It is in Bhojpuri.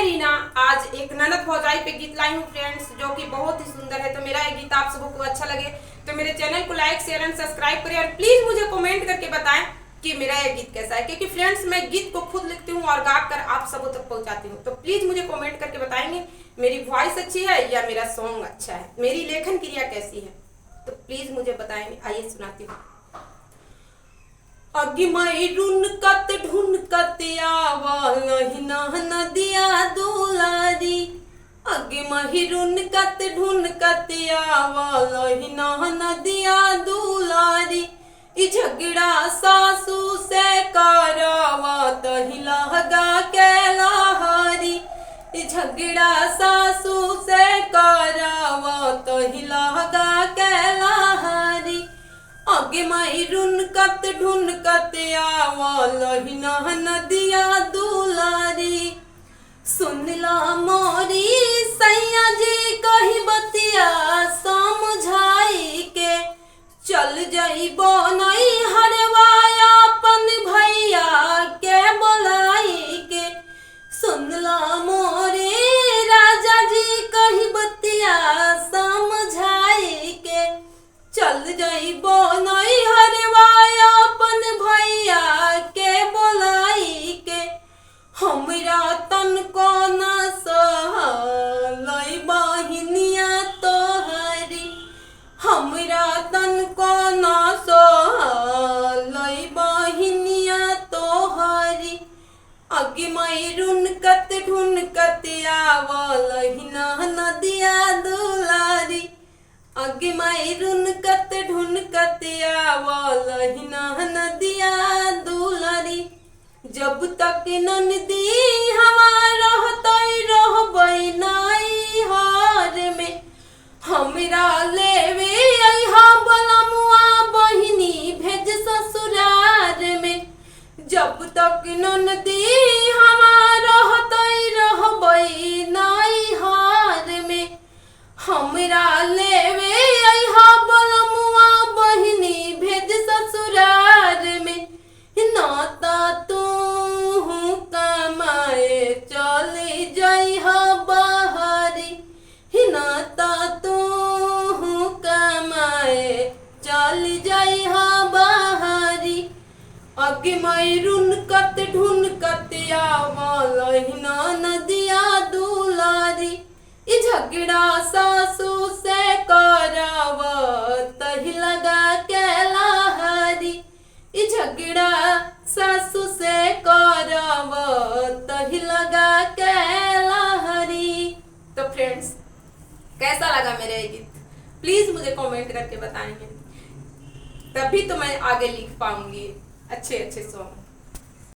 रीना आज एक ननद भौजाई पे गीत लाई हूँ फ्रेंड्स, जो कि बहुत ही सुंदर है। तो मेरा ये गीत आप सबको अच्छा लगे तो मेरे चैनल को लाइक शेयर एंड सब्सक्राइब करें और प्लीज मुझे कमेंट करके बताएं कि मेरा ये गीत कैसा है, क्योंकि फ्रेंड्स मैं गीत को खुद लिखती हूँ और गाकर आप सबों तक पहुंचाती हूँ। तो प्लीज मुझे कमेंट करके बताएंगे मेरी वॉइस अच्छी है या मेरा सॉन्ग अच्छा है, मेरी लेखन क्रिया कैसी है, तो प्लीज मुझे बताएंगे। आइए सुनाती हूँ। अगिमई रुनकत ढुनकत आवलहिना नदिया दुलारी, अगिमई रुनकत ढुनकत आवलहिना नदिया दुलारी, ई झगड़ा सासू से करावत लहगा के लहरी, ई झगड़ा सासू से करावत लहगा के लहरी, आगे माई रुनकत ढुनकत आवलहिना नदिया दुलारी। सुनला मोरी सैया जी कही बतिया समझाई के, चल जाइबो नहीं हरवाया अपन भैया के बोलाई के। सुनला मोरी राजा जी कही बतिया समझाई के, चल जाइबो नहीं हरवाया अपन भैया के बोलाई के। हमरा तन को न सहलई बहिनिया तोहरी, हमरा तन को न सहलई बहिनिया तोहरी, अगिमई रुनकत ढुनकत आवलहिना नदिया दुलारी, अगिमई रुनकत ढुनकत आवलहिना नदिया दुलारी। जब तक ननदी हमारा रहतई रहबई नाई हार में, हमरा लेवे अइहा बलमुआ बहिनी भेज ससुरार में। जब तक ननदी हमारा रहतई रहबई नाई हार में, हमरा लेवे अइहा बलमुआ बहिनी भेज ससुरार में। नाता तू कमाए चले जइहा बहरी, नाता तू कमाए चल जइहा बहरी, अगिमई रुनकत ढुनकत आवलहिना नदिया दुलारी, ई झगड़ा सासू से करावत लगा के लहरी, ई झगड़ा सासू से करावत लगा के लहरी। तो फ्रेंड्स कैसा लगा मेरा ये गीत, प्लीज मुझे कमेंट करके बताएंगे, तभी तो मैं आगे लिख पाऊंगी अच्छे अच्छे सॉन्ग।